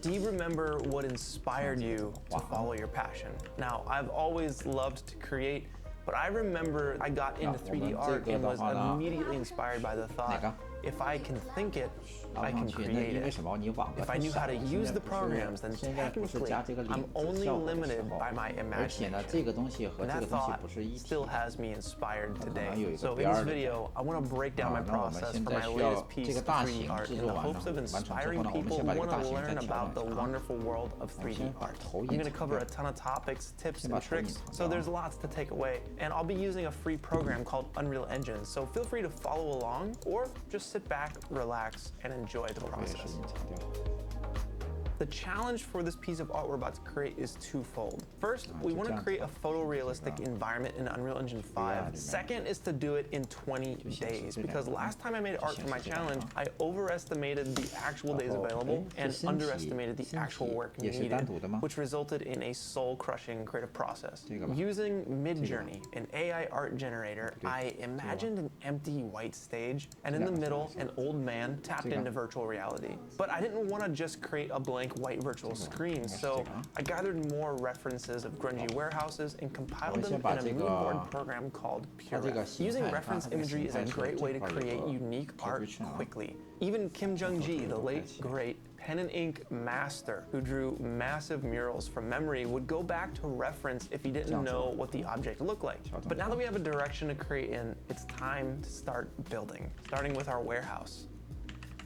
Do you remember what inspired you to follow your passion? Now, I've always loved to create, but I remember I got into 3D art and was immediately inspired by the thought, if I can think it, I can create it. If I knew how to use the programs, then technically I'm only limited by my imagination. And that thought still has me inspired today. So in this video, I want to break down my process for my latest piece of 3D art in the hopes of inspiring people who want to learn about the wonderful world of 3D art. I'm going to cover a ton of topics, tips, and tricks, so there's lots to take away. And I'll be using a free program called Unreal Engine, so feel free to follow along or just sit back, relax, and enjoy the process. The challenge for this piece of art we're about to create is twofold. First, we want to create a photorealistic environment in Unreal Engine 5. Second is to do it in 20 days, because last time I made art for my challenge, I overestimated the actual days available and underestimated the actual work needed, which resulted in a soul-crushing creative process. Using Midjourney, an AI art generator, I imagined an empty white stage, and in the middle, an old man tapped into virtual reality. But I didn't want to just create a blank white virtual screen, so I gathered more references of grungy warehouses and compiled them in a mood board program called PureRef. Using reference imagery is a great way to create unique art quickly. Even Kim Jung-gi, the late, great pen and ink master who drew massive murals from memory, would go back to reference if he didn't know what the object looked like. But now that we have a direction to create in, it's time to start building, starting with our warehouse.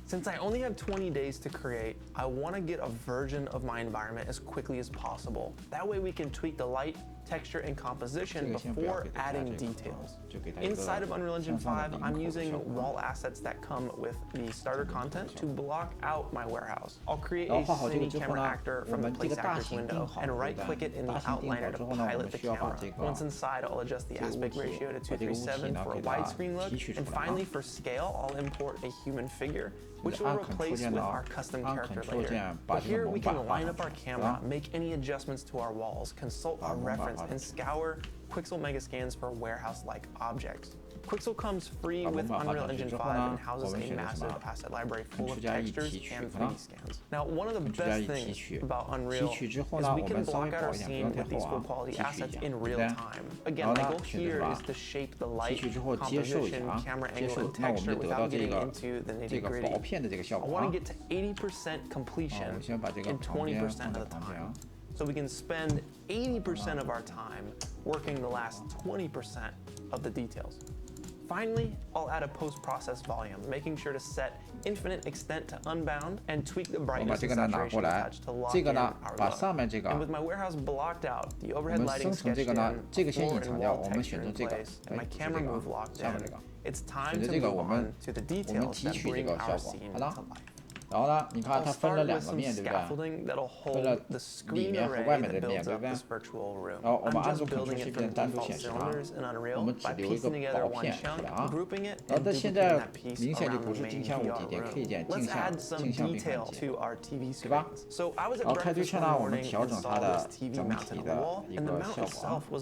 Since I only have 20 days to create, I want to get a version of my environment as quickly as possible. That way we can tweak the light, texture, and composition before adding details. Inside of Unreal Engine 5, I'm using wall assets that come with the starter content to block out my warehouse. I'll create a cine camera actor from the place actors window and right-click it in the outliner to pilot the camera. Once inside, I'll adjust the aspect ratio to 2:3:7 for a widescreen look. And finally, for scale, I'll import a human figure, which will replace with our custom character later. But here we can line up our camera, make any adjustments to our walls, consult our reference, and scour Quixel Megascans for warehouse-like objects. Quixel comes free with Unreal Engine 5 and houses a massive asset library full of textures and 3D scans. Now, one of the best things about Unreal is we can block out our scene with these good quality assets in real time. Again, my goal here is to shape the light, composition, camera angle, and texture without getting into the nitty-gritty. I want to get to 80% completion in 20% of the time, so we can spend 80% of our time working the last 20% of the details. Finally, I'll add a post-process volume, making sure to set infinite extent to unbound and tweak the brightness and saturation patch to lock in our look. And with my warehouse blocked out, the overhead lighting sketched in, floor and wall texture in place, and my camera move locked in, it's time to move on to the details that bring our scene to life. 然后呢，你看它分了两个面，对不对？分了里面和外面的面，对不对？然后我们按住 Ctrl+C 键单独显示它，我们只留一个薄片出来啊。然后它现在明显就不是镜像物体，点 K 键镜像并看键，对吧？然后开对称呢，我们调整它的整体的一个效果啊，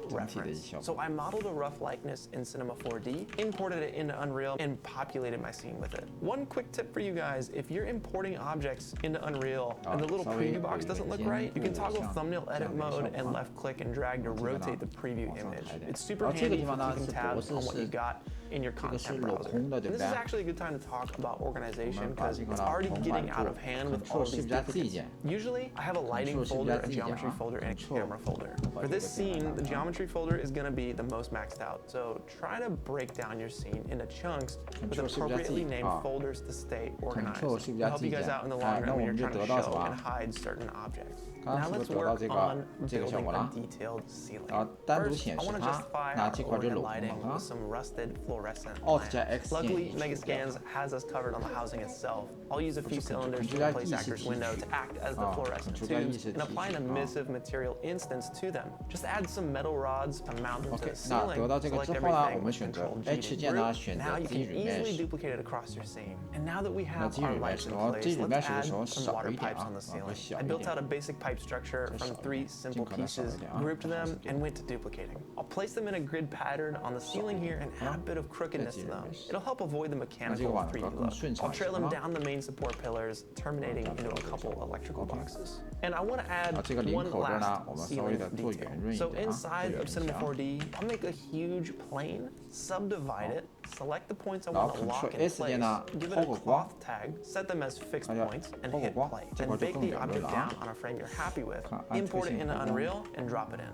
整体的一效果。So I modeled a rough likeness in Cinema 4D, imported it into Unreal, and populated my scene with it. One quick tip for you guys: if you're importing objects into Unreal and the little preview box doesn't look right, you can toggle thumbnail edit mode and left click and drag to rotate the preview image. It's super handy for keeping tabs on what you got in your content browser. And this is actually a good time to talk about organization because it's already getting out of hand with all of these duplicates. Usually, I have a lighting folder, a geometry folder, and a camera folder. For this scene, the geometry folder is going to be the most maxed out, so try to break down your scene into chunks with appropriately named folders to stay organized. It'll help you guys out in the long run when you're trying to show and hide certain objects. Now let's work on building a detailed ceiling. First, I want to justify our overhead lighting with some rusted fluorescent lamps. Luckily, Megascans has us covered on the housing itself. I'll use a few cylinders from the place actor's window to act as the fluorescent tubes and apply an emissive material instance to them. Just add some metal rods to mount them to the ceiling. Select everything with Ctrl+G to group. Now you can easily duplicate it across your scene. And now that we have our lights in place, let's add some water pipes on the ceiling. I built out a basic pipe structure from 3 simple pieces, grouped them, and went to duplicating. I'll place them in a grid pattern on the ceiling here and add a bit of of crookedness to them. It'll help avoid the mechanical 3D look. I'll trail them down the main support pillars, terminating into a couple electrical boxes. And I want to add one last ceiling detail. So inside of Cinema 4D, I'll make a huge plane, subdivide it, select the points I want to lock in place, give it a cloth tag, set them as fixed points, and hit play. Then bake the object down on a frame you're happy with, import it into Unreal, and drop it in.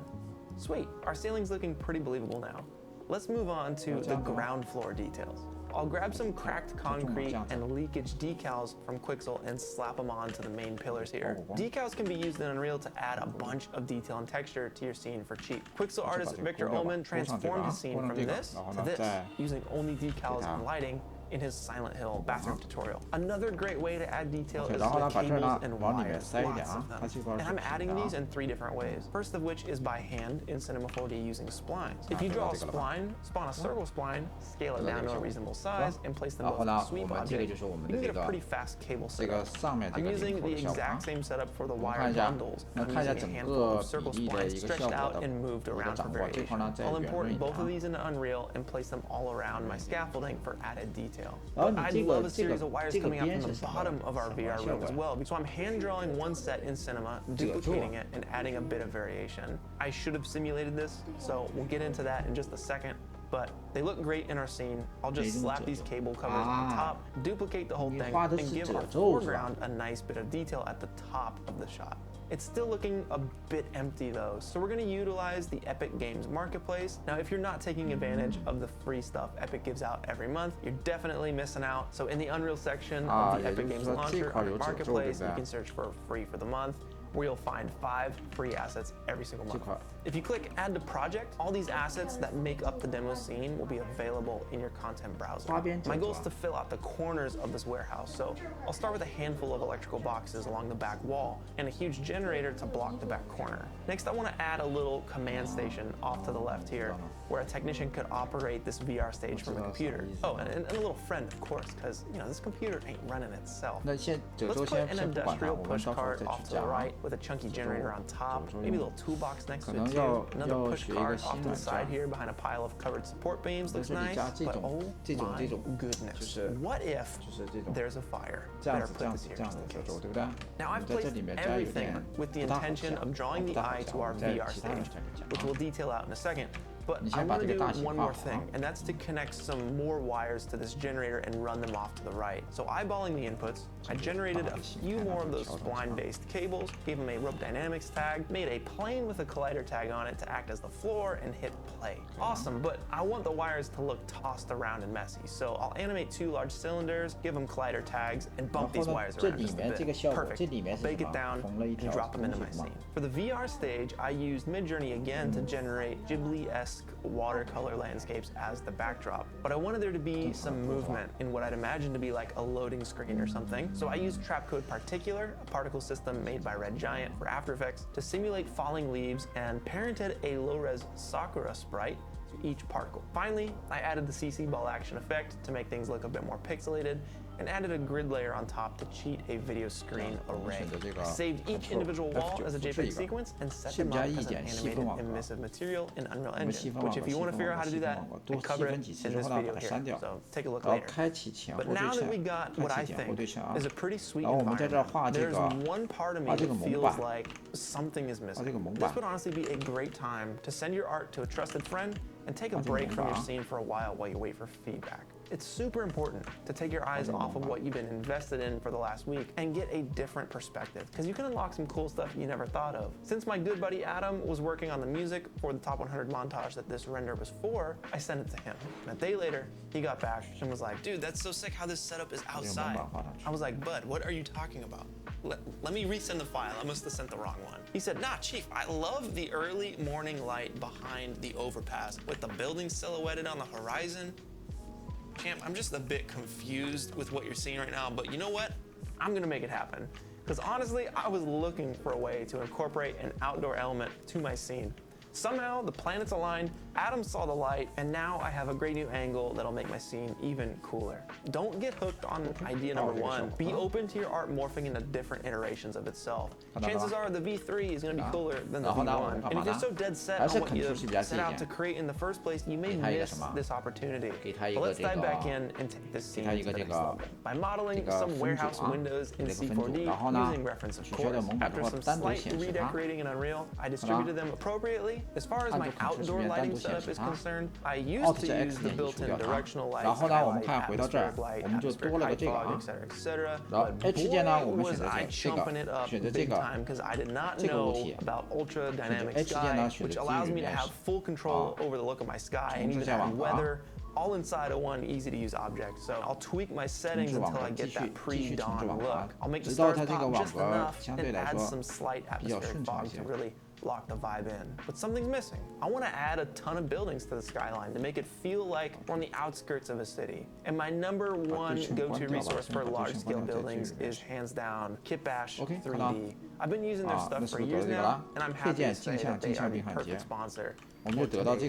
Sweet, our ceiling's looking pretty believable now. Let's move on to the ground floor details. I'll grab some cracked concrete and leakage decals from Quixel and slap them onto the main pillars here. Decals can be used in Unreal to add a bunch of detail and texture to your scene for cheap. Quixel artist Victor Ullman transformed his scene from this to this, using only decals and lighting in his Silent Hill bathroom tutorial. Another great way to add detail is with cables and wires, lots of them. And I'm adding these in 3 different ways. First of which is by hand in Cinema 4D using splines. If you draw a spline, spawn a circle spline, scale it down to a reasonable size, and place them both in a sweep object, you can get a pretty fast cable setup. I'm using the exact same setup for the wire bundles. I'm using a handful of circle splines stretched out and moved around for variation. I'll import both of these into Unreal and place them all around my scaffolding for added detail. But I'd love a series of wires coming out from the bottom of our VR room as well, so I'm hand drawing one set in Cinema, duplicating it, and adding a bit of variation. I should have simulated this, so we'll get into that in just a second, but they look great in our scene. I'll just slap these cable covers on top, duplicate the whole thing, and give our foreground a nice bit of detail at the top of the shot. It's still looking a bit empty though, so we're gonna utilize the Epic Games Marketplace. Now, if you're not taking advantage of the free stuff Epic gives out every month, you're definitely missing out. So in the Unreal section of the Epic Games Launcher on the Marketplace, you can search for free for the month, where you'll find 5 free assets every single month. If you click Add to Project, all these assets that make up the demo scene will be available in your content browser. My goal is to fill out the corners of this warehouse, so I'll start with a handful of electrical boxes along the back wall and a huge generator to block the back corner. Next, I want to add a little command station off to the left here, where a technician could operate this VR stage from a computer. Oh, and a little friend, of course, because this computer ain't running itself. Let's put an industrial push cart off to the right with a chunky generator on top, maybe a little toolbox next to it too. Another push cart off to the side here behind a pile of covered support beams looks nice, but oh my goodness, what if there's a fire? Better put this here just in case. Now I've placed everything with the intention of drawing the eye to our VR stage, which we'll detail out in a second. But I want to do one more thing, and that's to connect some more wires to this generator and run them off to the right. So eyeballing the inputs, I generated a few more of those spline-based cables, gave them a rope dynamics tag, made a plane with a collider tag on it to act as the floor, and hit play. Awesome, but I want the wires to look tossed around and messy, so I'll animate 2 large cylinders, give them collider tags, and bump these wires around just a bit. Perfect. Bake it down and drop them into my scene. For the VR stage, I used Midjourney again to generate Ghibli-esque watercolor landscapes as the backdrop, but I wanted there to be some movement in what I'd imagine to be like a loading screen or something. So I used Trapcode Particular, a particle system made by Red Giant for After Effects, to simulate falling leaves and parented a low-res Sakura sprite to each particle. Finally, I added the CC ball action effect to make things look a bit more pixelated, and added a grid layer on top to cheat a video screen array. I saved each individual wall as a JPEG sequence and set them up as an animated emissive material in Unreal Engine, which if you want to figure out how to do that, I cover it in this video here, so take a look later. But now that we got what I think is a pretty sweet environment, there's one part of me that feels like something is missing. This would honestly be a great time to send your art to a trusted friend and take a break from your scene for a while you wait for feedback. It's super important to take your eyes off of what you've been invested in for the last week and get a different perspective, because you can unlock some cool stuff you never thought of. Since my good buddy Adam was working on the music for the Top 100 montage that this render was for, I sent it to him. And a day later, he got back and was like, dude, that's so sick how this setup is outside. I was like, bud, what are you talking about? Let me resend the file. I must have sent the wrong one. He said, nah, Chief, I love the early morning light behind the overpass with the building silhouetted on the horizon. Champ, I'm just a bit confused with what you're seeing right now, but you know what? I'm gonna make it happen. Because honestly, I was looking for a way to incorporate an outdoor element to my scene. Somehow the planets aligned, atoms saw the light, and now I have a great new angle that'll make my scene even cooler. Don't get hooked on idea number one. Be open to your art morphing into different iterations of itself. Chances are the V3 is going to be cooler than the V1. And if you're so dead set on what you set out to create in the first place, you may miss this opportunity. But let's dive back in and take this scene to the next level. By modeling some warehouse windows in C4D, using reference of course, after some slight redecorating in Unreal, I distributed them appropriately. As far as my outdoor lighting setup is concerned, I used to use the built-in directional lights, skylight, atmospheric light, atmospheric height fog, etc. But boy, was I chumping it up big time because I did not know about ultra dynamic sky, which allows me to have full control over the look of my sky and even add weather, all inside of one easy-to-use object. So I'll tweak my settings until I get that pre-dawn look. I'll make the stars pop just enough and add some slight atmospheric fog to really lock the vibe in. But something's missing. I want to add a ton of buildings to the skyline to make it feel like we're on the outskirts of a city. And my number one go-to resource for large-scale buildings is hands down Kitbash 3D. I've been using their stuff for years now, and I'm happy to say that they are the perfect sponsor. 我们就得到这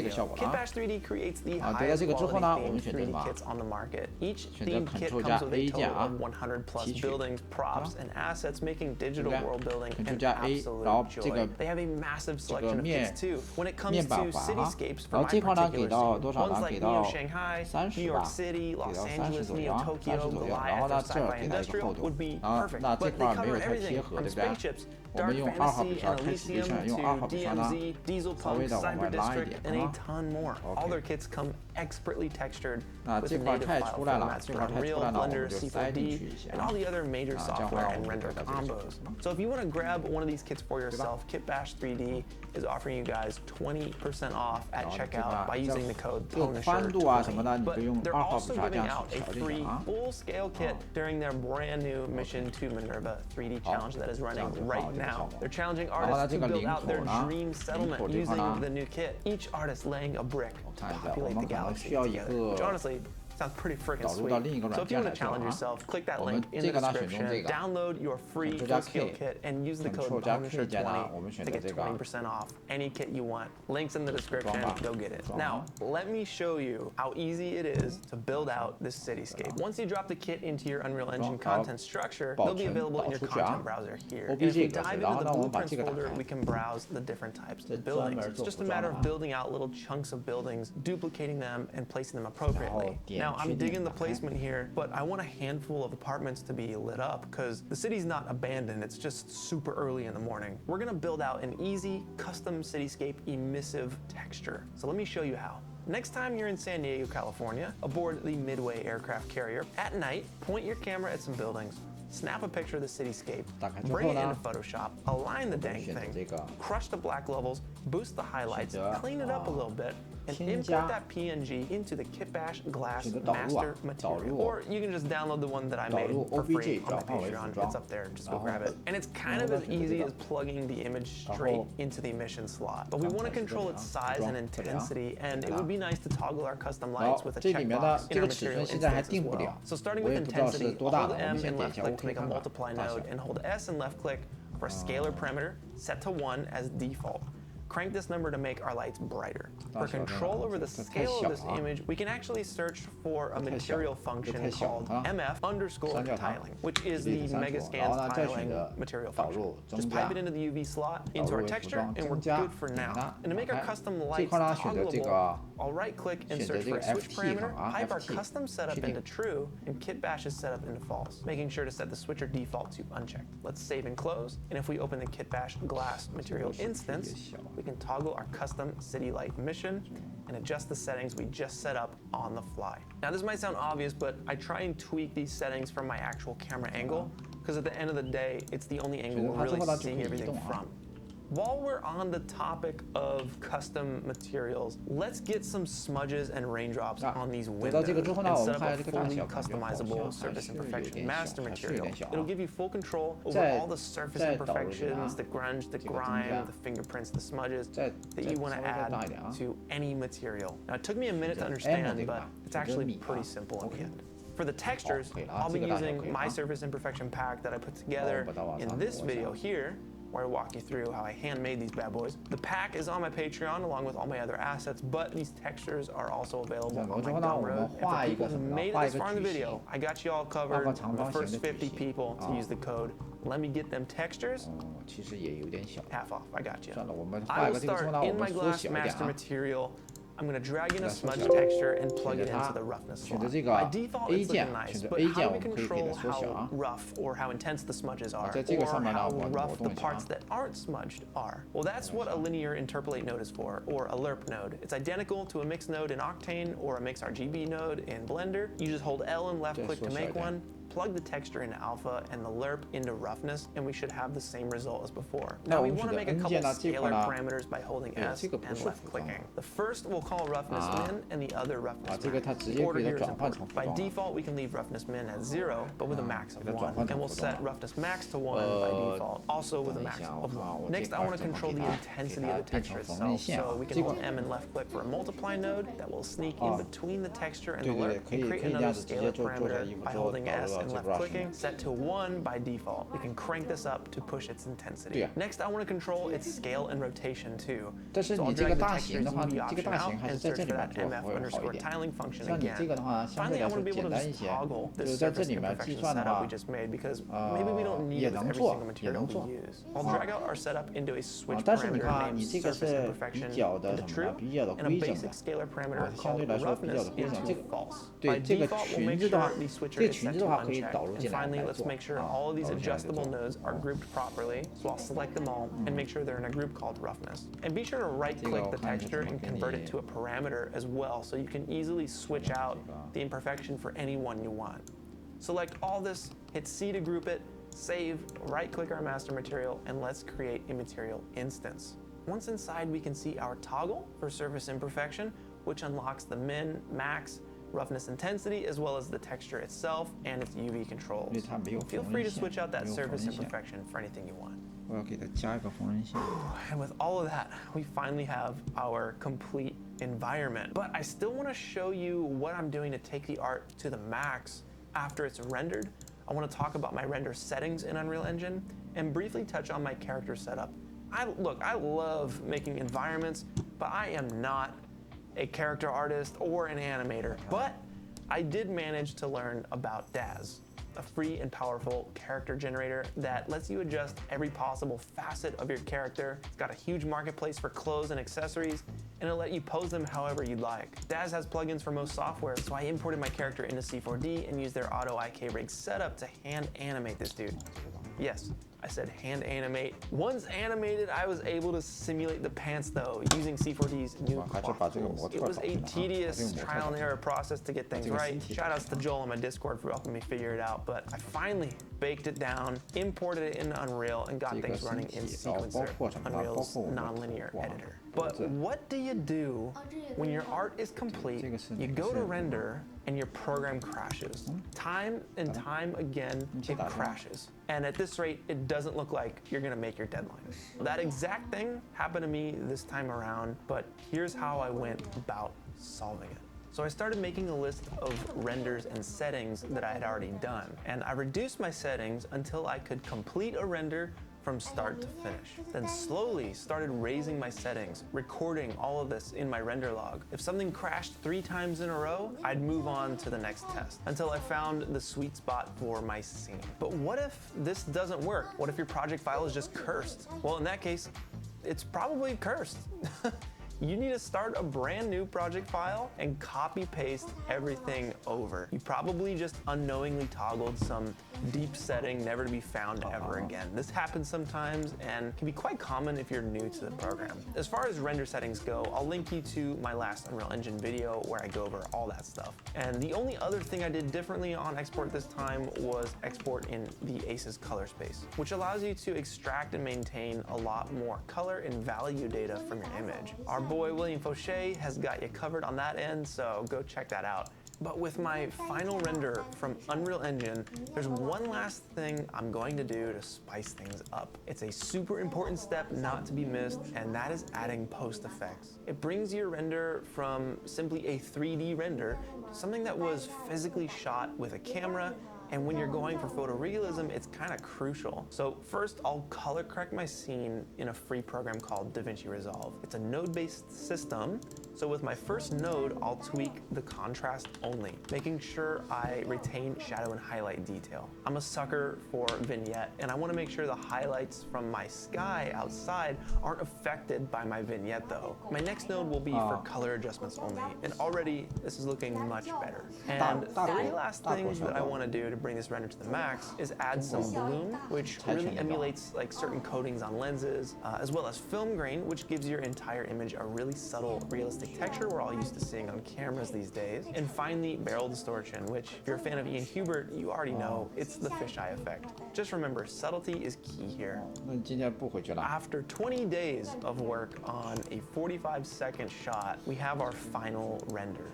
个效果了。 Kitbash 3D creates the 得到这个之后呢，我们 highest quality 3D kits on the market. Each themed kit comes with a total of 100 plus buildings, props, and assets, making digital world building an absolute joy. They have a massive selection of kits too. When it comes to cityscapes for my particular scene, ones like Neo Shanghai, New York City, Los Angeles, Neo Tokyo, Goliath, or Sci-Fi Industrial would be perfect. But they cover everything from spaceships, Dark Fantasy and Elysium to DMZ, Diesel Punk, Cyber District, and a ton more. All their kits come expertly textured with native file formats for Unreal, Blender, C4D, and all the other major software and render combos. So if you want to grab one of these kits for yourself, Kitbash 3D is offering you guys 20% off at checkout by using the code PUNISHER20. But they're also giving out a free full-scale kit during their brand new Mission to Minerva 3D challenge that is running right now. They're challenging artists to build out their dream settlement using the new kit. Each artist laying a brick to populate the galaxy together, which honestly sounds pretty freaking sweet. So if you want to challenge yourself, click that link in the description, download your free full-scale kit, and use the code PUNISHER20 to get 20% off any kit you want. Links in the description, go get it. Now, let me show you how easy it is to build out this cityscape. Once you drop the kit into your Unreal Engine content structure, they'll be available in your content browser here. And if we dive into the blueprints folder, we can browse the different types of buildings. It's just a matter of building out little chunks of buildings, duplicating them, and placing them appropriately. Now, I'm digging the placement here, but I want a handful of apartments to be lit up because the city's not abandoned, it's just super early in the morning. We're gonna build out an easy, custom cityscape emissive texture. So let me show you how. Next time you're in San Diego, California, aboard the Midway aircraft carrier, at night, point your camera at some buildings, snap a picture of the cityscape, bring it into Photoshop, align the dang thing, crush the black levels, boost the highlights, clean it up a little bit, and import that PNG into the Kitbash Glass master material. Or you can just download the one that I made for free on my Patreon. It's up there, just go grab it. And it's kind of as easy as plugging the image straight into the emission slot. But we want to control its size and intensity, and it would be nice to toggle our custom lights with a checkbox in our material instance as well. So starting with intensity, hold M and left click to make a multiply node, and hold S and left click for a scalar parameter set to 1 as default. Crank this number to make our lights brighter. For control over the scale of this image, we can actually search for a material function called MF_tiling, which is the Megascans tiling material function. Just pipe it into the UV slot, into our texture, and we're good for now. And to make our custom lights toggleable, I'll right-click and search for a switch parameter, pipe our custom setup into true, and Kitbash's setup into false, making sure to set the switcher default to unchecked. Let's save and close, and if we open the Kitbash Glass material instance, we can toggle our custom city light mission and adjust the settings we just set up on the fly. Now this might sound obvious, but I try and tweak these settings from my actual camera angle, because at the end of the day, it's the only angle we're really seeing everything from. While we're on the topic of custom materials, let's get some smudges and raindrops on these windows and set up a fully customizable surface imperfection master material. It'll give you full control over all the surface imperfections, the grunge, the grime, the fingerprints, the smudges that you want to add to any material. Now, it took me a minute to understand, but it's actually pretty simple in the end. For the textures, I'll be using my surface imperfection pack that I put together in this video here, where I walk you through how I handmade these bad boys. The pack is on my Patreon along with all my other assets, but these textures are also available on my Gumroad. And for people who made it this far in the video, I got you all covered for the first 50 people to use the code. Let me get them textures. Half off, I got you. I will start in my glass master material. I'm going to drag in a smudge texture and plug it into the roughness slot. By default, it's looking nice, but how do we control how rough or how intense the smudges are, or how rough the parts that aren't smudged are? Well, that's what a linear interpolate node is for, or a lerp node. It's identical to a mix node in Octane or a mix RGB node in Blender. You just hold L and left click to make one, plug the texture into alpha and the lerp into roughness, and we should have the same result as before. Now we want to make a couple scalar parameters by holding S and left clicking. The first we'll call roughness min and the other roughness max. The order here is important. By default, we can leave roughness min at 0, but with a max of 1. And we'll set roughness max to 1 by default, also with a max of 1. Next, I want to control the intensity of the texture itself, so we can hold M and left click for a multiply node that will sneak in between the texture and the lerp and create another scalar parameter by holding S and left clicking, set to 1 by default. We can crank this up to push its intensity. Next, I want to control its scale and rotation too. So I'll drag the texture's UV option out and search for that MF_tiling function again. Finally, I want to be able to just toggle this surface imperfection setup we just made because maybe we don't need it with every single material we use. I'll drag out our setup into a switch parameter named surface imperfection into true, and a basic scalar parameter called roughness into false. By default, we'll make sure the switcher is set to unchecked. And finally, let's make sure all of these adjustable nodes are grouped properly. So I'll select them all and make sure they're in a group called roughness. And be sure to right-click the texture and convert it to a parameter as well, so you can easily switch out the imperfection for any one you want. Select all this, hit C to group it, save, right-click our master material, and let's create a material instance. Once inside, we can see our toggle for surface imperfection, which unlocks the min, max, roughness intensity, as well as the texture itself and its UV controls. Feel free to switch out that surface imperfection for anything you want. And with all of that, we finally have our complete environment. But I still want to show you what I'm doing to take the art to the max after it's rendered. I want to talk about my render settings in Unreal Engine and briefly touch on my character setup. I love making environments, but I am not a character artist or an animator, but I did manage to learn about Daz, a free and powerful character generator that lets you adjust every possible facet of your character. It's got a huge marketplace for clothes and accessories, and it'll let you pose them however you'd like. Daz has plugins for most software, so I imported my character into C4D and used their auto IK rig setup to hand animate this dude. Yes, I said hand animate. Once animated, I was able to simulate the pants though, using C4D's new cloth tools. It was a tedious trial and error process to get things right. Shoutouts to Joel on my Discord for helping me figure it out, but I finally baked it down, imported it into Unreal, and got things running in Sequencer, Unreal's nonlinear editor. But what do you do when your art is complete, you go to render, and your program crashes? Time and time again, it crashes. And at this rate, it doesn't look like you're gonna make your deadline. That exact thing happened to me this time around, but here's how I went about solving it. So I started making a list of renders and settings that I had already done. And I reduced my settings until I could complete a render from start to finish. Then slowly started raising my settings, recording all of this in my render log. If something crashed 3 times in a row, I'd move on to the next test until I found the sweet spot for my scene. But what if this doesn't work? What if your project file is just cursed? Well, in that case, it's probably cursed. You need to start a brand new project file and copy paste everything over. You probably just unknowingly toggled some deep setting never to be found ever again. This happens sometimes and can be quite common if you're new to the program. As far as render settings go, I'll link you to my last Unreal Engine video where I go over all that stuff. And the only other thing I did differently on export this time was export in the ACES color space, which allows you to extract and maintain a lot more color and value data from your image. Our boy William Fauché has got you covered on that end, so go check that out. But with my final render from Unreal Engine, there's one last thing I'm going to do to spice things up. It's a super important step not to be missed, and that is adding post effects. It brings your render from simply a 3D render to something that was physically shot with a camera And when you're going for photorealism, it's kind of crucial. So first, I'll color correct my scene in a free program called DaVinci Resolve. It's a node-based system. So with my first node, I'll tweak the contrast only, making sure I retain shadow and highlight detail. I'm a sucker for vignette, and I want to make sure the highlights from my sky outside aren't affected by my vignette though. My next node will be for color adjustments only, and already this is looking much better. And three last things that I want to do to bring this render to the max is add some bloom, which really emulates like certain coatings on lenses, as well as film grain, which gives your entire image a really subtle, realistic texture we're all used to seeing on cameras these days. And finally, barrel distortion, which if you're a fan of Ian Hubert, you already know it's the fisheye effect. Just remember, subtlety is key here. After 20 days of work on a 45-second shot, we have our final render.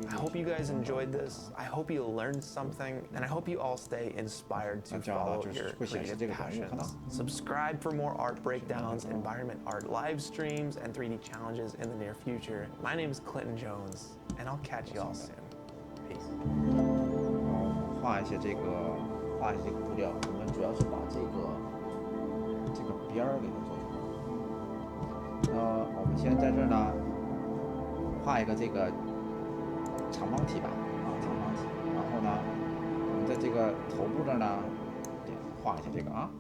I hope you guys enjoyed this. I hope you learned something, and I hope you all stay inspired to follow your creative passions. Subscribe for more art breakdowns, environment art live streams, and 3D challenges in the near future. My name is Clinton Jones, and I'll catch you all soon. Peace. 画一些这个布料，我们主要是把这个边儿给它做出来。我们先在这儿呢画一个这个长方体吧，长方体。然后呢，我们在这个头部这儿呢，画一下这个啊。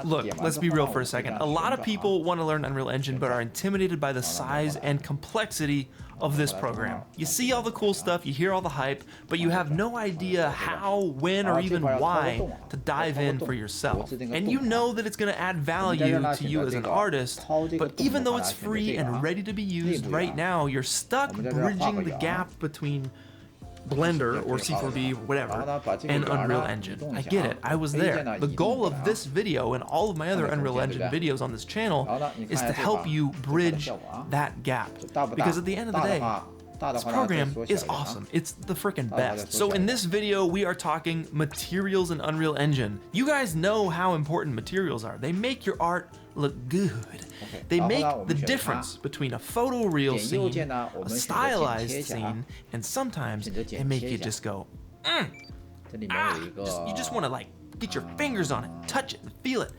Look, let's be real for a second. A lot of people want to learn Unreal Engine but are intimidated by the size and complexity of this program. You see all the cool stuff, you hear all the hype, but you have no idea how, when, or even why to dive in for yourself. And you know that it's going to add value to you as an artist, but even though it's free and ready to be used right now, you're stuck bridging the gap between Blender or C4D, whatever, and Unreal Engine. I get it, I was there. The goal of this video and all of my other Unreal Engine videos on this channel is to help you bridge that gap. Because at the end of the day, this program is awesome. It's the freaking best. So in this video, we are talking materials in Unreal Engine. You guys know how important materials are. They make your art look good. They make the difference between a photoreal scene, a stylized scene, and sometimes they make you just go, you just want to like get your fingers on it, touch it, and feel it.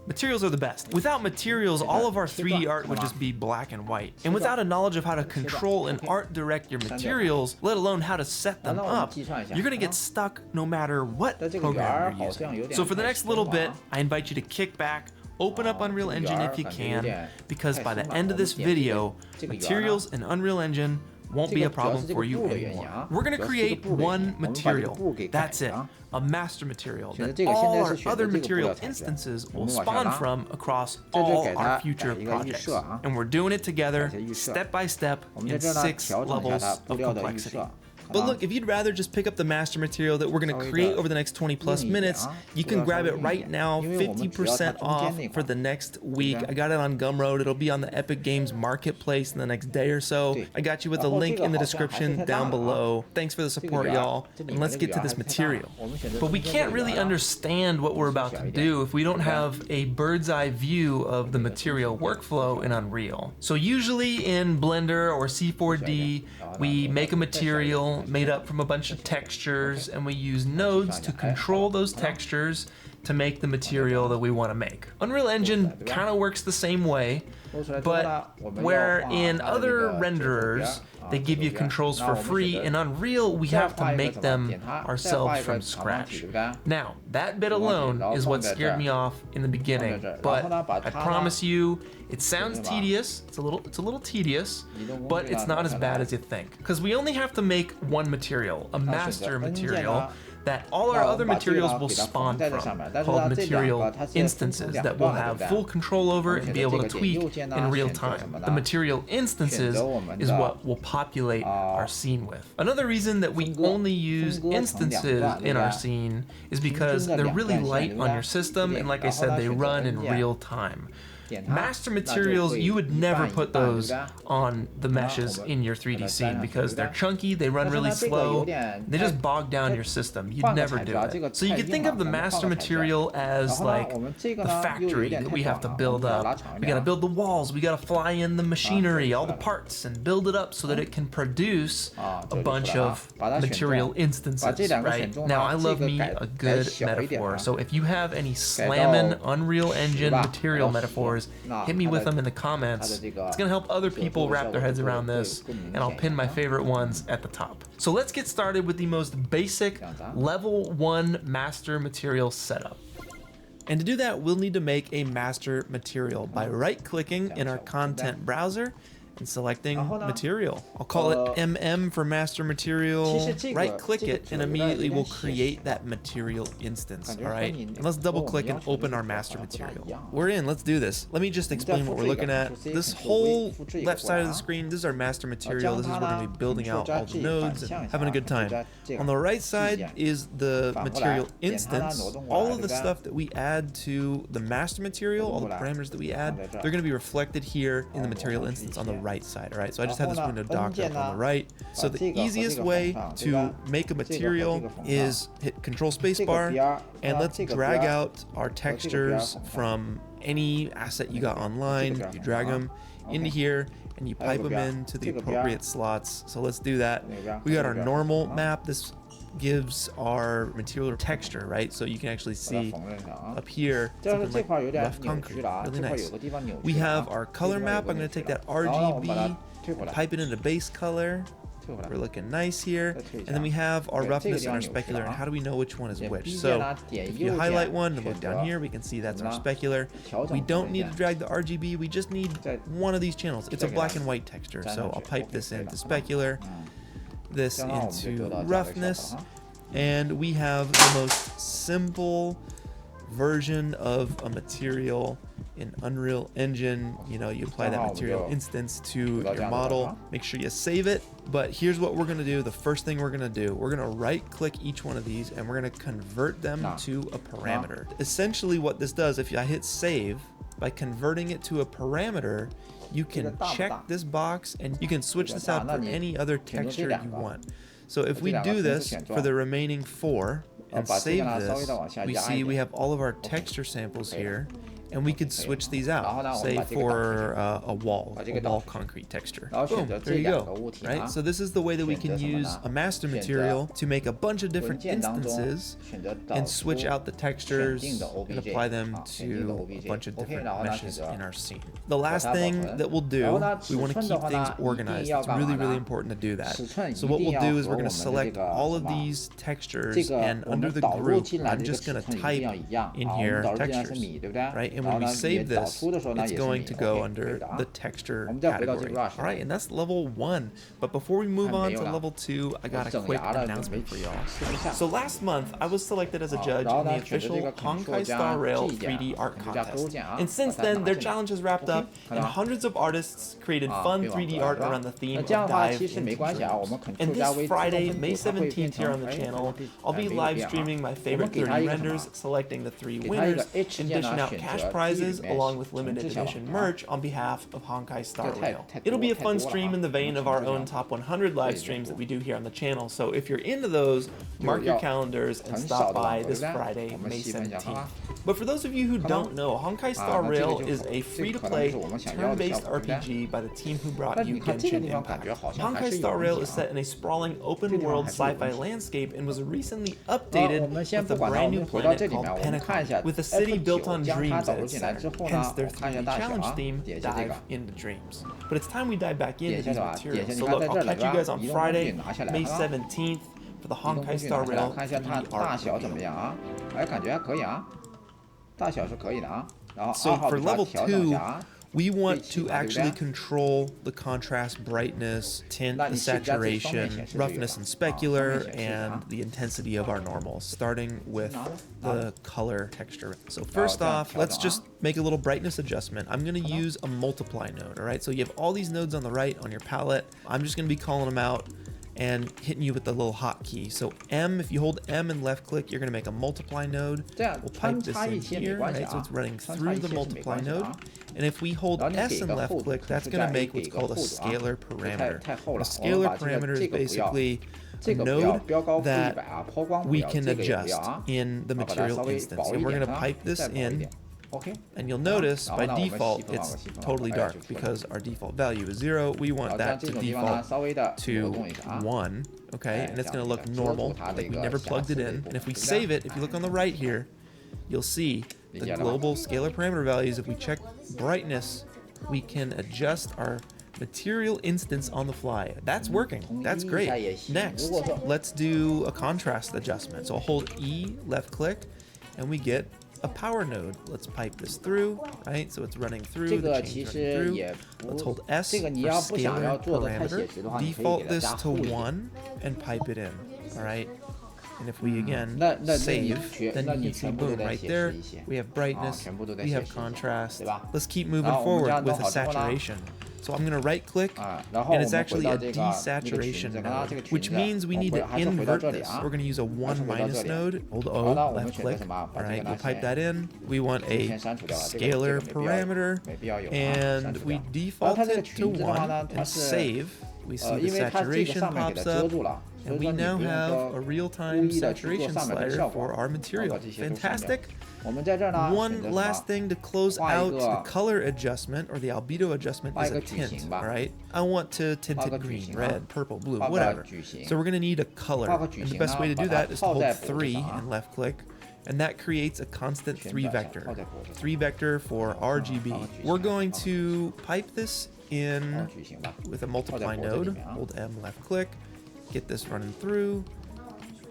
Materials are the best. Without materials, all of our 3D art would just be black and white. And without a knowledge of how to control and art direct your materials, let alone how to set them up, you're gonna get stuck no matter what program you're using. So for the next little bit, I invite you to kick back, open up Unreal Engine if you can, because by the end of this video, materials in Unreal Engine won't be a problem for you anymore. We're gonna create one material. That's it. A master material that all our other material instances will spawn from across all our future projects. And we're doing it together, step by step, in 6 levels of complexity. But look, if you'd rather just pick up the master material that we're going to create over the next 20+ minutes, you can grab it right now, 50% off for the next week. I got it on Gumroad. It'll be on the Epic Games Marketplace in the next day or so. I got you with a link in the description down below. Thanks for the support, y'all. And let's get to this material. But we can't really understand what we're about to do if we don't have a bird's eye view of the material workflow in Unreal. So usually in Blender or C4D, we make a material made up from a bunch of textures, and we use nodes to control those textures to make the material that we want to make. Unreal Engine kind of works the same way, but where in other renderers they give you controls for free, in Unreal we have to make them ourselves from scratch. Now, that bit alone is what scared me off in the beginning, but I promise you, it sounds tedious, it's a little tedious, but it's not as bad as you think. Because we only have to make one material, a master material, that all our other materials will spawn from, called material instances that we'll have full control over and be able to tweak in real time. The material instances is what we'll populate our scene with. Another reason that we only use instances in our scene is because they're really light on your system, and like I said, they run in real time. Master materials, you would never put those on the meshes in your 3D scene because they're chunky, they run really slow, they just bog down your system. You'd never do it. So you could think of the master material as like the factory that we have to build up. We gotta build the walls, we gotta fly in the machinery, all the parts, and build it up so that it can produce a bunch of material instances, right? Now, I love me a good metaphor, so if you have any slammin' Unreal Engine material metaphors, hit me with them in the comments. It's gonna help other people wrap their heads around this, and I'll pin my favorite ones at the top. So let's get started with the most basic level 1 master material setup. And to do that, we'll need to make a master material by right-clicking in our content browser and selecting material. I'll call it MM for master material. Right click it and immediately we'll create that material instance. All right, and let's double click and open our master material. We're in, let's do this. Let me just explain what we're looking at. This whole left side of the screen, this is our master material. This is where we're gonna be building out all the nodes and having a good time. On the right side is the material instance. All of the stuff that we add to the master material, all the parameters that we add, they're gonna be reflected here in the material instance on the right side. All right, so I just have this window docked up on the right. So the easiest way to make a material is hit Control Spacebar and let's drag out our textures from any asset you got online. You drag them into here and you pipe them into the appropriate slots. So let's do that. We got our normal map. This gives our material texture, right? So you can actually see up here something like rough concrete, really nice. We have our color map. I'm going to take that RGB and pipe it into base color. We're looking nice here. And then we have our roughness and our specular, and how do we know which one is which? So if you highlight one and look down here, we can see that's our specular. We don't need to drag the RGB, we just need one of these channels. It's a black and white texture, so I'll pipe this into specular, this into roughness, and we have the most simple version of a material in Unreal Engine. You know, you apply that material instance to your model, make sure you save it. But here's what we're gonna do. The first thing we're gonna do, we're gonna right click each one of these and we're gonna convert them to a parameter. Essentially what this does, if I hit save, by converting it to a parameter, you can check this box and you can switch this out for any other texture you want. So if we do this for the remaining 4 and save this, we see we have all of our texture samples here, and we could switch these out, say for a wall concrete texture. Boom, there you go, right? So this is the way that we can use a master material to make a bunch of different instances and switch out the textures and apply them to a bunch of different meshes in our scene. The last thing that we'll do, we want to keep things organized. It's really, really important to do that. So what we'll do is we're going to select all of these textures, and under the group, I'm just going to type in here textures, right? And when we save this, it's going to go under the texture category. All right, and that's level 1. But before we move on to level 2, I got a quick announcement for y'all. So last month, I was selected as a judge in the official Honkai Star Rail 3D art contest. And since then, their challenge has wrapped up, and hundreds of artists created fun 3D art around the theme of Dive into Dreams. And this Friday, May 17th here on the channel, I'll be live streaming my favorite 3D renders, selecting the 3 winners, and dishing out cash prizes along with limited edition merch on behalf of Honkai Star Rail. It'll be a fun stream in the vein of our own top 100 live streams that we do here on the channel, so if you're into those, mark your calendars and stop by this Friday, May 17th. But for those of you who don't know, Honkai Star Rail is a free-to-play, turn-based RPG by the team who brought you Genshin Impact. Honkai Star Rail is set in a sprawling open-world sci-fi landscape and was recently updated with a brand new planet called Penacon, with a city built on dreams at its center, hence their 3D challenge theme, Dive into Dreams. But it's time we dive back into these materials, so look, I'll catch you guys on Friday, May 17th for the Honkai Star Rail 3D art review. So for level 2, we want to actually control the contrast, brightness, tint, the saturation, roughness and specular, and the intensity of our normals, starting with the color texture. So first off, let's just make a little brightness adjustment. I'm going to use a multiply node, all right? So you have all these nodes on the right on your palette. I'm just going to be calling them out, and hitting you with the little hotkey. So M, if you hold M and left click, you're going to make a multiply node. We'll pipe this in here, right? So it's running through the multiply node. And if we hold S and left click, that's going to make what's called a scalar parameter. A scalar parameter is basically a node that we can adjust in the material instance. And we're going to pipe this in. And you'll notice by default it's totally dark because our default value is 0. We want that to default to 1, okay? And it's going to look normal, like we never plugged it in. And if we save it, if you look on the right here, you'll see the global scalar parameter values. If we check brightness, we can adjust our material instance on the fly. That's working. That's great. Next, let's do a contrast adjustment. So I'll hold E, left click, and we get a power node. Let's pipe this through, right? So it's running through, the chain's running through. Let's hold S for scalar parameter. Default this to 1 and pipe it in, all right? And if we again save, then you can see, boom, right there, we have brightness, we have contrast. Let's keep moving forward with a saturation. So I'm going to right click, and it's actually a desaturation node, which means we need to invert this. We're going to use a 1 minus node, hold O, left click, all right, we'll pipe that in. We want a scalar parameter, and we default it to 1 and save. We see the saturation pops up, and we now have a real-time saturation slider for our material. Fantastic. One last thing to close out the color adjustment, or the albedo adjustment, is a tint, all right? I want to tint it green, red, purple, blue, whatever. So we're going to need a color, and the best way to do that is to hold 3 and left click, and that creates a constant 3 vector. 3 vector for RGB. We're going to pipe this in with a multiply node, hold M, left click, get this running through,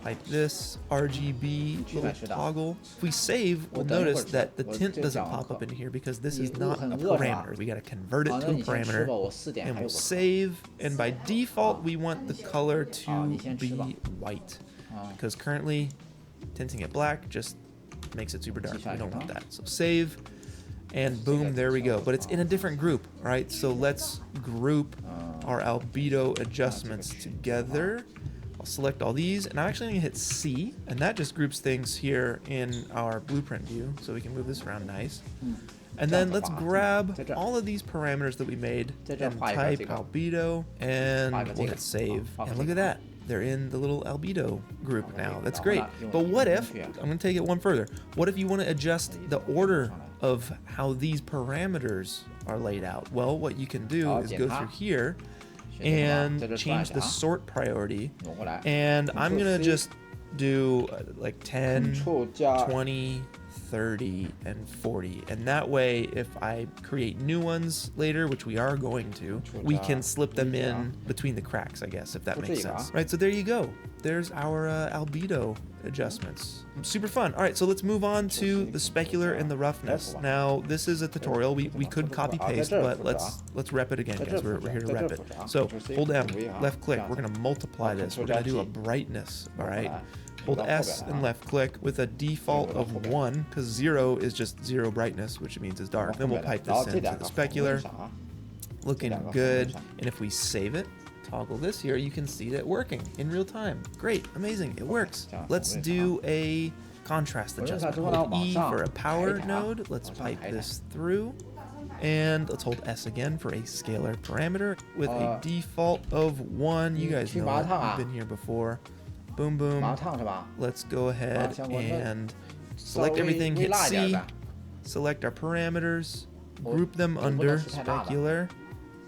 pipe this, RGB, little toggle. If we save, we'll notice that the tint doesn't pop up in here because this is not a parameter. We got to convert it to a parameter, and we'll save. And by default, we want the color to be white because currently tinting it black just makes it super dark. We don't want that. So save. And boom, there we go. But it's in a different group, right? So let's group our albedo adjustments together. I'll select all these, and I'm actually gonna hit C, and that just groups things here in our blueprint view, so we can move this around nice. And then let's grab all of these parameters that we made and type albedo, and we'll hit save. And look at that. They're in the little albedo group now. That's great. But what if, I'm gonna take it one further, what if you wanna adjust the order of how these parameters are laid out? Well, what you can do is go through here and change the sort priority, and I'm gonna just do like 10, 20, 30, and 40, and that way if I create new ones later, which we are going to, we can slip them in between the cracks, I guess, if that makes sense. Right, so there you go. There's our albedo adjustments. Super fun. All right, so let's move on to the specular and the roughness. Now, this is a tutorial. We could copy paste, but let's rep it again, guys. We're here to rep it. So hold M, left click. We're gonna multiply this. We're gonna do a brightness, all right? Hold S and left click with a default of 1, because 0 is just 0 brightness, which means it's dark. Then we'll pipe this into the specular. Looking good. And if we save it, toggle this here, you can see that working in real time. Great, amazing, it works. Let's do a contrast adjustment. Hold E for a power node. Let's pipe this through. And let's hold S again for a scalar parameter with a default of 1. You guys know it, you've been here before. Boom, boom. Let's go ahead and select everything, hit C, select our parameters, group them under specular,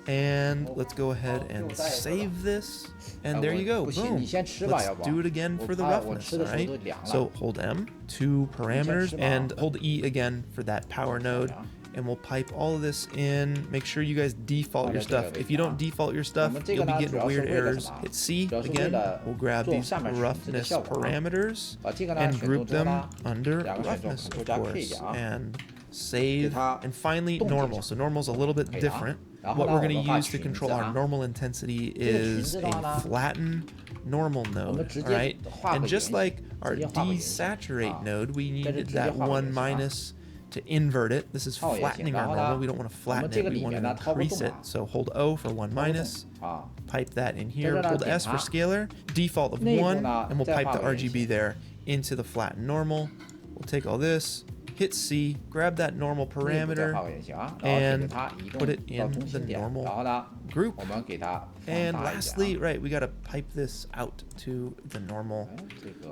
and let's go ahead and save this. And there you go, boom. Let's do it again for the roughness, all right? So hold M, 2 parameters, and hold E again for that power node. And we'll pipe all of this in. Make sure you guys default your stuff. If you don't default your stuff, you'll be getting weird errors. Hit C again. We'll grab these roughness parameters and group them under roughness, of course. And save. And finally, normal. So normal's a little bit different. What we're going to use to control our normal intensity is a flatten normal node, all right? And just like our desaturate node, we needed that 1 minus to invert it. This is flattening our normal. We don't want to flatten it. We want to increase it. So hold O for 1 minus. Pipe that in here. Hold S for scalar. Default of 1. And we'll pipe the RGB there into the flattened normal. We'll take all this. Hit C, grab that normal parameter, and put it in the normal group. And lastly, right, we got to pipe this out to the normal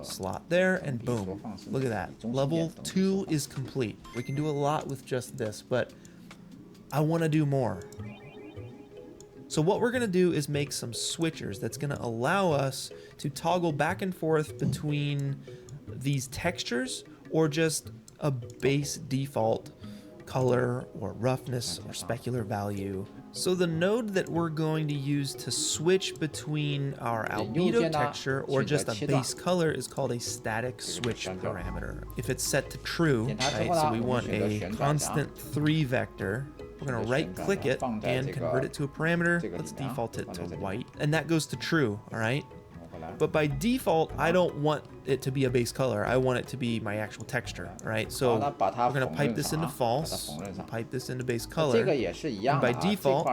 slot there, and boom, look at that. Level 2 is complete. We can do a lot with just this, but I want to do more. So what we're going to do is make some switchers that's going to allow us to toggle back and forth between these textures or just a base default color or roughness or specular value. So the node that we're going to use to switch between our albedo texture or just a base color is called a static switch parameter. If it's set to true, right, so we want a constant 3 vector, we're going to right click it and convert it to a parameter. Let's default it to white, and that goes to true, all right? But by default, I don't want it to be a base color. I want it to be my actual texture, right? So we're going to pipe this into false, pipe this into base color, and by default,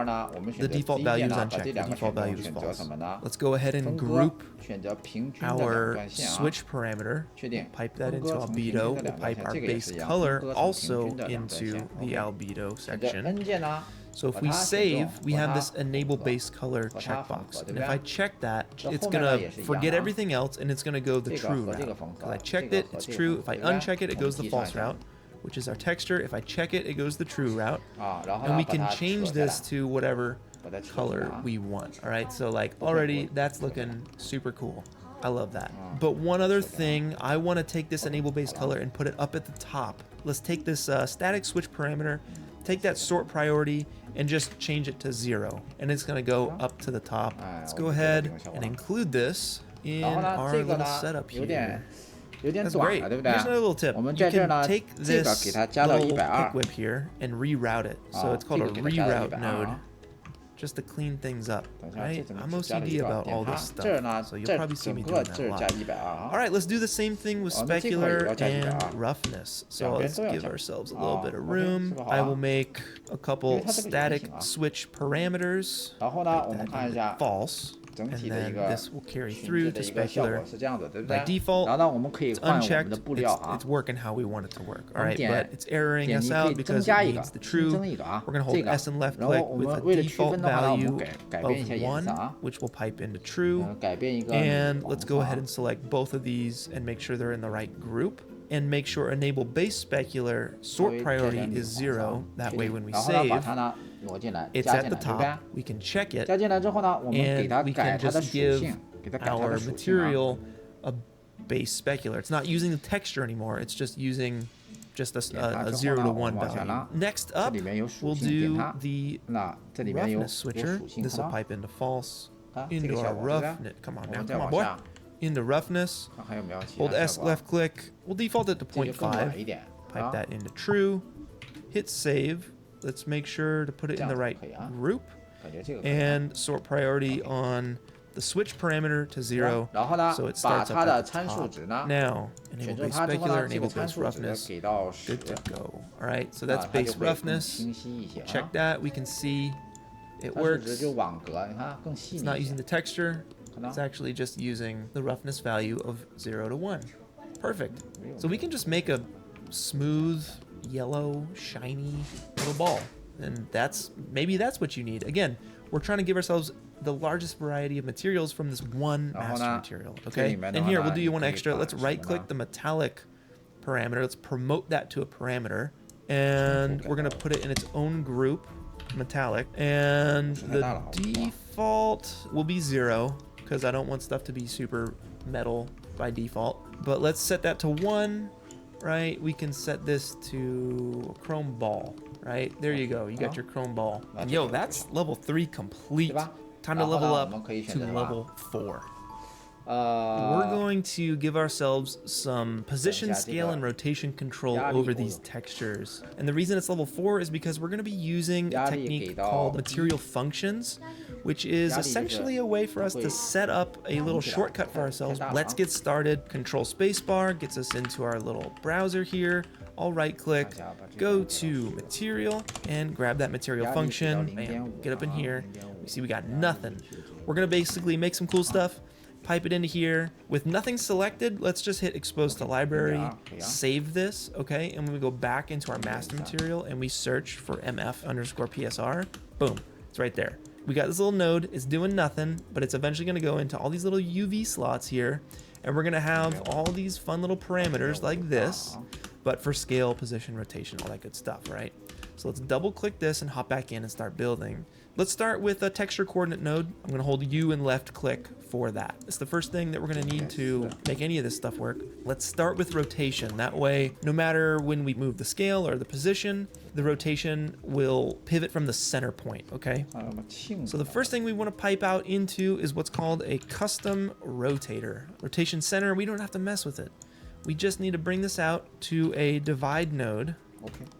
the default value is unchecked. The default value is false. Let's go ahead and group our switch parameter, pipe that into albedo, we'll pipe our base color also into the albedo section. So if we save, we have this enable base color checkbox. And if I check that, it's gonna forget everything else and it's gonna go the true route. Because I checked it, it's true. If I uncheck it, it goes the false route, which is our texture. If I check it, it goes the true route. And we can change this to whatever color we want. All right, so like already that's looking super cool. I love that. But one other thing, I want to take this enable base color and put it up at the top. Let's take this static switch parameter, take that sort priority, and just change it to 0. And it's going to go up to the top. Let's go ahead and include this in our little setup here. That's great. Here's another little tip. You can take this little pick whip here and reroute it. So it's called a reroute node, just to clean things up, right? I'm OCD about all this stuff, so you'll probably see me doing that a lot. All right, let's do the same thing with specular and roughness. So let's give ourselves a little bit of room. I will make a couple static switch parameters, false, and then this will carry through to specular. By default, it's unchecked. It's working how we want it to work. All right, but it's erroring us out because it needs the true. We're going to hold S and left click with a default value of 1, which will pipe into true. And let's go ahead and select both of these and make sure they're in the right group. And make sure enable base specular sort priority is 0. That way when we save, it's at the top. We can check it, and we can just give our material a base specular. It's not using the texture anymore. It's just using just a 0 to 1 value. Next up, we'll do the roughness switcher. This will pipe into false, into our roughness. Come on now, come on, boy. Into roughness, hold S left click, we'll default it to 0.5, pipe that into true, hit save. Let's make sure to put it in the right group, and sort priority on the switch parameter to 0, so it starts up at the top. Now, enable base specular, enable base roughness, good to go. All right, so that's base roughness. Check that, we can see it works. It's not using the texture. It's actually just using the roughness value of 0 to 1. Perfect. So we can just make a smooth, yellow, shiny little ball. And maybe that's what you need. Again, we're trying to give ourselves the largest variety of materials from this one master material. Okay? And here, we'll do you one extra. Let's right-click the metallic parameter. Let's promote that to a parameter. And we're going to put it in its own group, metallic. And the default will be 0. Because I don't want stuff to be super metal by default. But let's set that to 1, right? We can set this to a chrome ball, right? There you go. You got your chrome ball. And yo, that's level 3 complete. Time to level up to level 4. We're going to give ourselves some position, scale, and rotation control over these textures. And the reason it's level 4 is because we're going to be using a technique called material functions, which is essentially a way for us to set up a little shortcut for ourselves. Let's get started. Control spacebar gets us into our little browser here. I'll right click, go to material, and grab that material function. Bam, get up in here. You see we got nothing. We're gonna basically make some cool stuff, pipe it into here. With nothing selected, let's just hit expose to library, save this, okay? And when we go back into our master material and we search for mf_PSR, boom, it's right there. We got this little node, it's doing nothing, but it's eventually gonna go into all these little UV slots here, and we're gonna have all these fun little parameters like this, but for scale, position, rotation, all that good stuff, right? So let's double click this and hop back in and start building. Let's start with a texture coordinate node. I'm gonna hold U and left click for that. It's the first thing that we're gonna need to make any of this stuff work. Let's start with rotation. That way, no matter when we move the scale or the position, the rotation will pivot from the center point, okay? So the first thing we wanna pipe out into is what's called a custom rotator. Rotation center, we don't have to mess with it. We just need to bring this out to a divide node,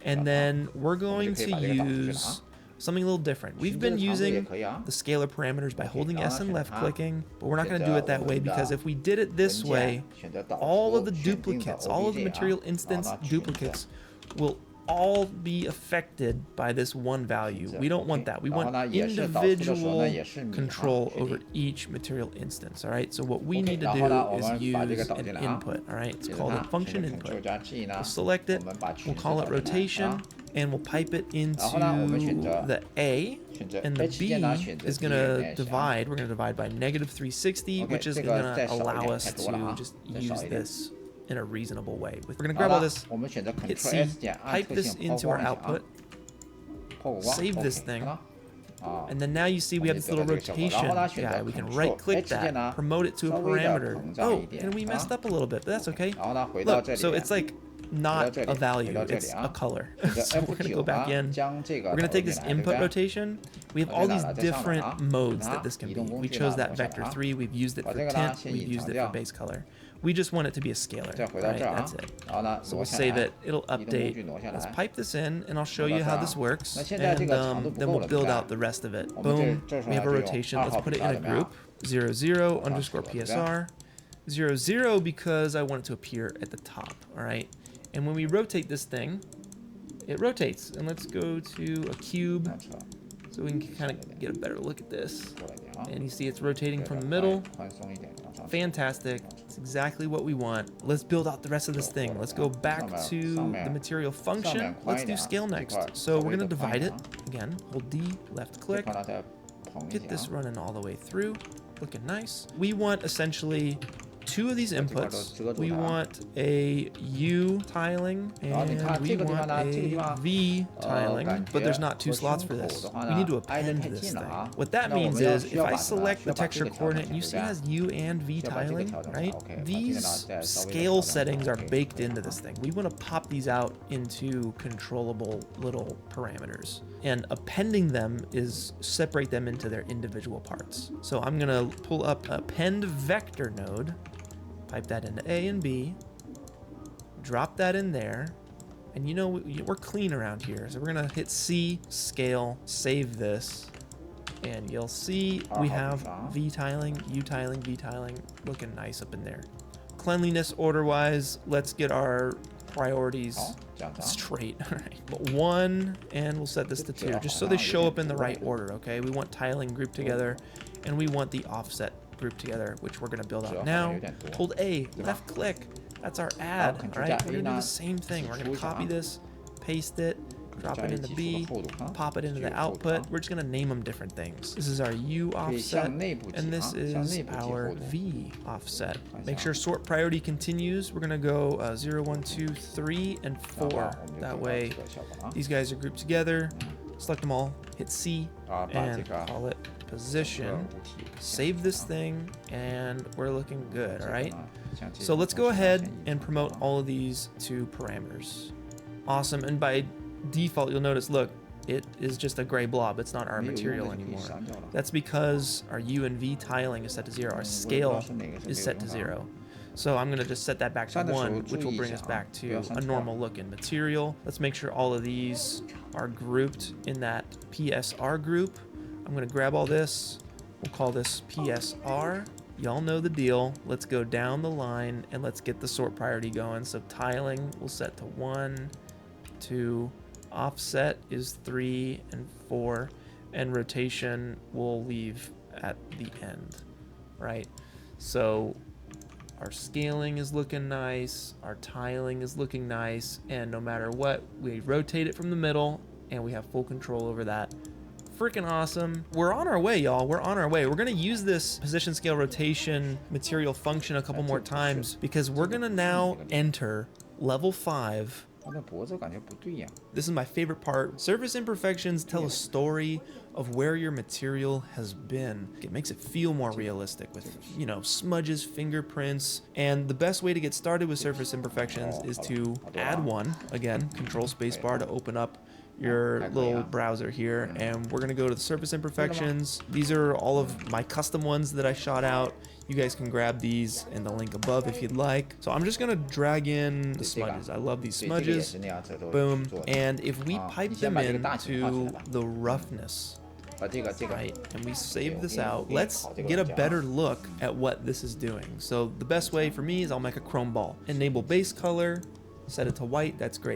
and then we're going to use something a little different. We've been using the scalar parameters by holding S and left clicking, but we're not going to do it that way, because if we did it this way, all of the duplicates, all of the material instance duplicates will all be affected by this one value. We don't want that. We want individual control over each material instance, all right? So what we need to do is use an input, all right? It's called a function input. We'll select it, we'll call it rotation, and we'll pipe it into the A, and the B is going to divide. We're going to divide by -360, which is going to allow us to just use this in a reasonable way. We're going to grab all this, hit C, pipe this into our output, save this thing, and then now you see we have this little rotation guy. We can right click that, promote it to a parameter. Oh, and we messed up a little bit, but that's okay. Look, so it's like not a value, it's a color. So we're going to go back in, we're going to take this input rotation. We have all these different modes that this can be. We chose that vector 3, we've used it for tint, we've used it for base color. We just want it to be a scalar, right? That's it. So we'll save it, it'll update. Let's pipe this in, and I'll show you how this works, and then we'll build out the rest of it. Boom, we have a rotation. Let's put it in a group, 00_PSR, 00 because I want it to appear at the top, all right? And when we rotate this thing, it rotates. And let's go to a cube so we can kind of get a better look at this. And you see it's rotating from the middle. Fantastic. It's exactly what we want. Let's build out the rest of this thing. Let's go back to the material function. Let's do scale next. So we're going to divide it. Again, hold D, left click. Get this running all the way through. Looking nice. We want essentially 2 of these inputs. We want a U tiling and we want a V tiling, but there's not 2 slots for this. We need to append this thing. What that means is if I select the texture coordinate, you see it has U and V tiling, right? These scale settings are baked into this thing. We want to pop these out into controllable little parameters. And appending them is separate them into their individual parts. So I'm going to pull up append vector node, pipe that into A and B, drop that in there, and you know we're clean around here, so we're gonna hit C, scale, save this, and you'll see we have V tiling, U tiling, V tiling, looking nice up in there. Cleanliness order-wise, let's get our priorities straight. All right, 1, and we'll set this to 2, just so they show up in the right order, okay? We want tiling grouped together, and we want the offset grouped together, which we're going to build out now. Hold A, left click, that's our add, all right? We're going to do the same thing. We're going to copy this, paste it, drop it into B, pop it into the output. We're just going to name them different things. This is our U offset, and this is our V offset. Make sure sort priority continues. We're going to go 0, 1, 2, 3, and 4. That way, these guys are grouped together. Select them all, hit C, and call it position. Save this thing, and we're looking good, all right? So let's go ahead and promote all of these to parameters. Awesome, and by default, you'll notice, look, it is just a gray blob. It's not our material anymore. That's because our U and V tiling is set to 0. Our scale is set to 0. So I'm going to just set that back to 1, which will bring us back to a normal looking material. Let's make sure all of these are grouped in that PSR group. I'm going to grab all this. We'll call this PSR. y'all know the deal. Let's go down the line and let's get the sort priority going. So tiling we'll set to 1, 2, offset is 3 and 4, and rotation we'll leave at the end, right? So our scaling is looking nice, our tiling is looking nice, and no matter what, we rotate it from the middle and we have full control over that. Freaking awesome. We're on our way, y'all. We're on our way. We're gonna use this position, scale, rotation material function a couple more times because we're gonna now enter level 5. This is my favorite part. Surface imperfections tell a story of where your material has been. It makes it feel more realistic with, you know, smudges, fingerprints. And the best way to get started with surface imperfections is to add one. Again, control spacebar to open up your little browser here, and we're gonna go to the surface imperfections. These are all of my custom ones that I shot out. You guys can grab these in the link above if you'd like. So I'm just gonna drag in the smudges. I love these smudges. Boom. And if we pipe them into the roughness, right, and we save this out, let's get a better look at what this is doing. So the best way for me is I'll make a chrome ball. Enable base color, set it to white, that's great.